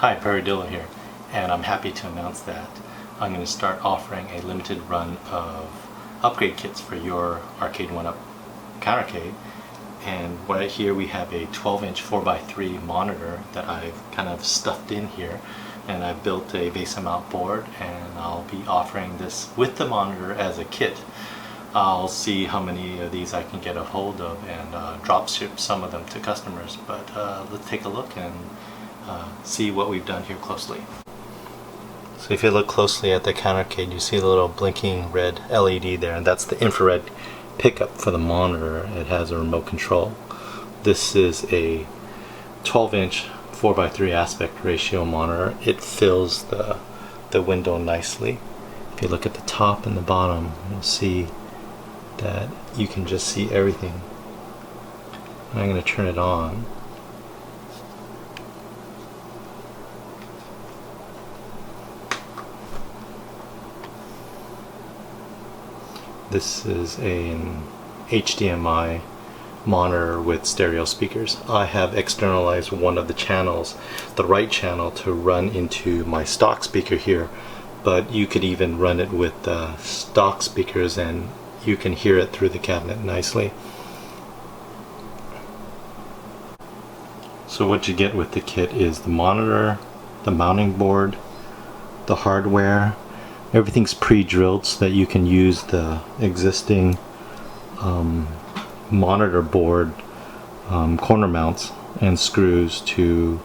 Hi, Peridillo here, and I'm happy to announce that I'm going to start offering a limited run of upgrade kits for your Arcade1Up Countercade. And right here we have a 12-inch 4x3 monitor that I've kind of stuffed in here, and I've built a base mount board, and I'll be offering this with the monitor as a kit. I'll see how many of these I can get a hold of and drop ship some of them to customers, but let's take a look and see what we've done here closely. So if you look closely at the Countercade, you see the little blinking red LED there, and that's the infrared pickup for the monitor. It has a remote control. This is a 12-inch 4x3 aspect ratio monitor. It fills the window nicely. If you look at the top and the bottom, you'll see that you can just see everything. I'm going to turn it on. This is an HDMI monitor with stereo speakers. I have externalized one of the channels, the right channel, to run into my stock speaker here, but you could even run it with stock speakers and you can hear it through the cabinet nicely. So what you get with the kit is the monitor, the mounting board, the hardware. Everything's pre-drilled so that you can use the existing monitor board corner mounts and screws to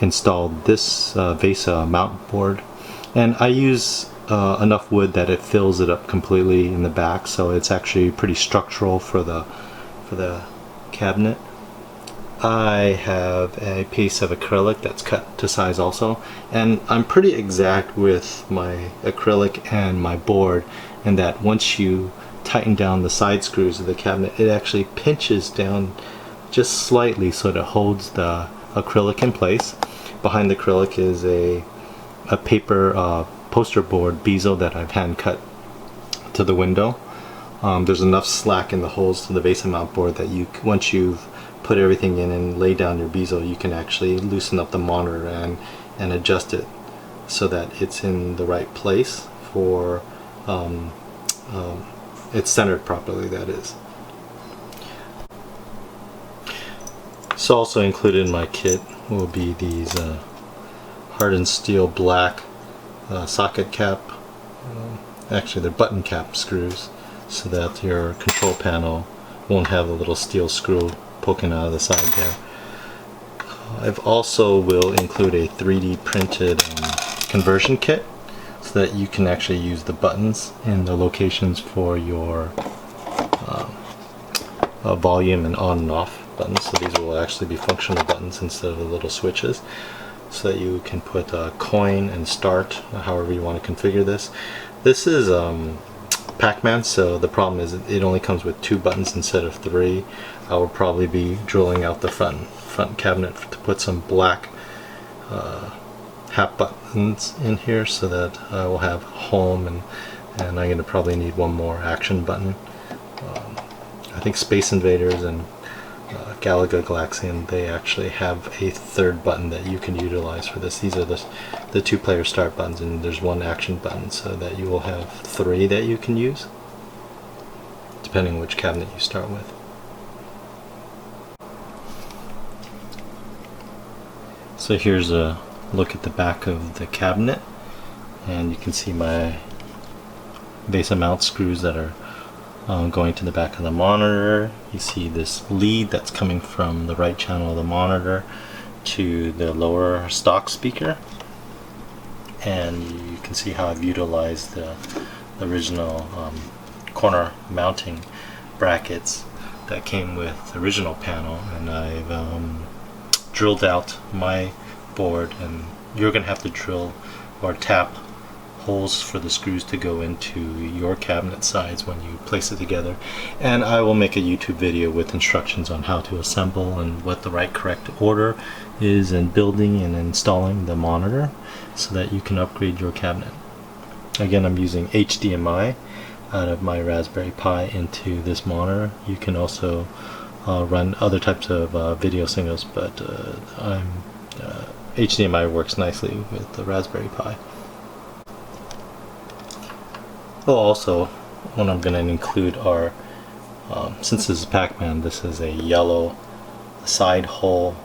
install this VESA mount board. And I use enough wood that it fills it up completely in the back, so it's actually pretty structural for the cabinet. I have a piece of acrylic that's cut to size also, and I'm pretty exact with my acrylic and my board in that once you tighten down the side screws of the cabinet, it actually pinches down just slightly so that it holds the acrylic in place. Behind the acrylic is a paper poster board bezel that I've hand cut to the window. There's enough slack in the holes to the VESA mount board that once you've put everything in and lay down your bezel, you can actually loosen up the monitor and adjust it so that it's in the right place for it's centered properly, that is. So also included in my kit will be these hardened steel black socket cap, actually they're button cap screws, so that your control panel won't have a little steel screw poking out of the side there. I've also will include a 3D printed conversion kit so that you can actually use the buttons in the locations for your volume and on and off buttons. So these will actually be functional buttons instead of the little switches, so that you can put coin and start, however you want to configure this. This is Pac-Man, so the problem is it only comes with 2 buttons instead of 3. I will probably be drilling out the front cabinet to put some black half buttons in here so that I will have home, and I'm going to probably need one more action button. I think Space Invaders and Galaga Galaxian, they actually have a 3rd button that you can utilize for this. These are the 2-player start buttons, and there's 1 action button, so that you will have 3 that you can use depending on which cabinet you start with. So here's a look at the back of the cabinet, and you can see my VESA mount screws that are going to the back of the monitor. You see this lead that's coming from the right channel of the monitor to the lower stock speaker, and you can see how I've utilized the original corner mounting brackets that came with the original panel, and I've drilled out my board, and you're going to have to drill or tap holes for the screws to go into your cabinet sides when you place it together. And I will make a YouTube video with instructions on how to assemble and what the right correct order is in building and installing the monitor so that you can upgrade your cabinet. Again, I'm using HDMI out of my Raspberry Pi into this monitor. You can also run other types of video signals, but HDMI works nicely with the Raspberry Pi. Oh, also, what I'm going to include are, since this is Pac-Man, this is a yellow side hole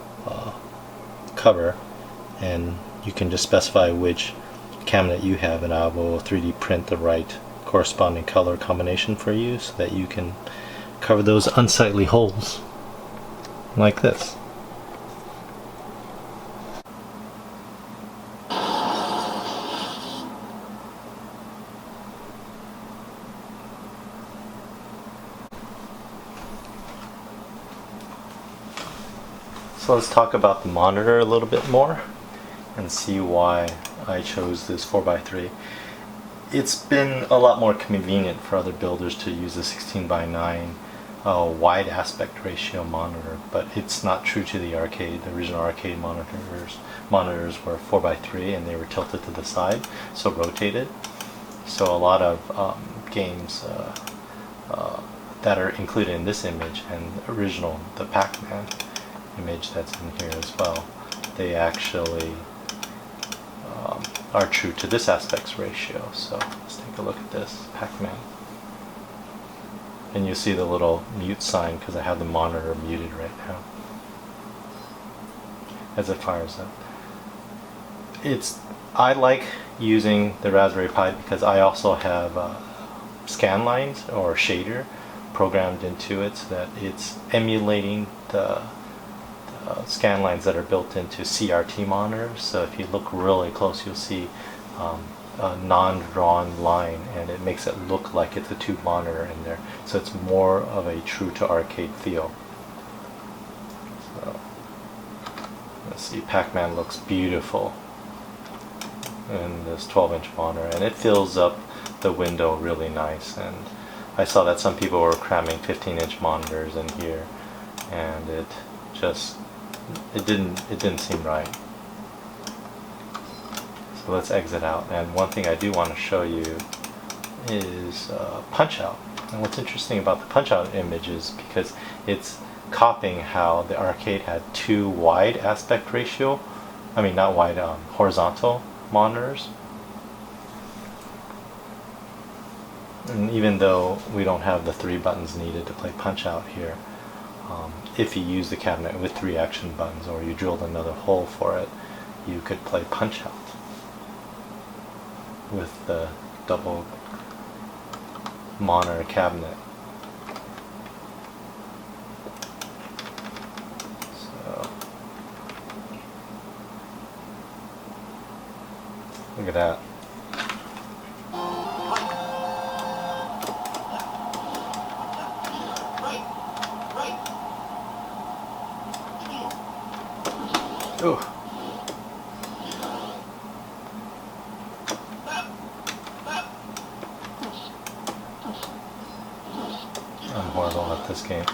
cover, and you can just specify which cabinet you have, and I will 3D print the right corresponding color combination for you so that you can cover those unsightly holes like this. So let's talk about the monitor a little bit more and see why I chose this 4x3. It's been a lot more convenient for other builders to use a 16:9 wide aspect ratio monitor, but it's not true to the arcade. The original arcade monitors were 4x3 and they were tilted to the side, so rotated. So a lot of games that are included in this image and the original, the Pac-Man image that's in here as well, they actually are true to this aspect ratio. So let's take a look at this Pac-Man. And you see the little mute sign because I have the monitor muted right now as it fires up. I like using the Raspberry Pi because I also have scan lines or shader programmed into it so that it's emulating the scan lines that are built into CRT monitors. So if you look really close, you'll see a non-drawn line, and it makes it look like it's a tube monitor in there. So it's more of a true to arcade feel. So let's see, Pac-Man looks beautiful in this 12-inch monitor, and it fills up the window really nice. And I saw that some people were cramming 15-inch monitors in here, and it didn't seem right. So let's exit out. And one thing I do want to show you is punch out. And what's interesting about the punch out image is because it's copying how the arcade had two wide aspect ratio, not wide, horizontal monitors. And even though we don't have the 3 buttons needed to play punch out here, if you use the cabinet with 3 action buttons, or you drilled another hole for it, you could play punch out with the double monitor cabinet. So look at that. Ooh. I'm horrible at this game.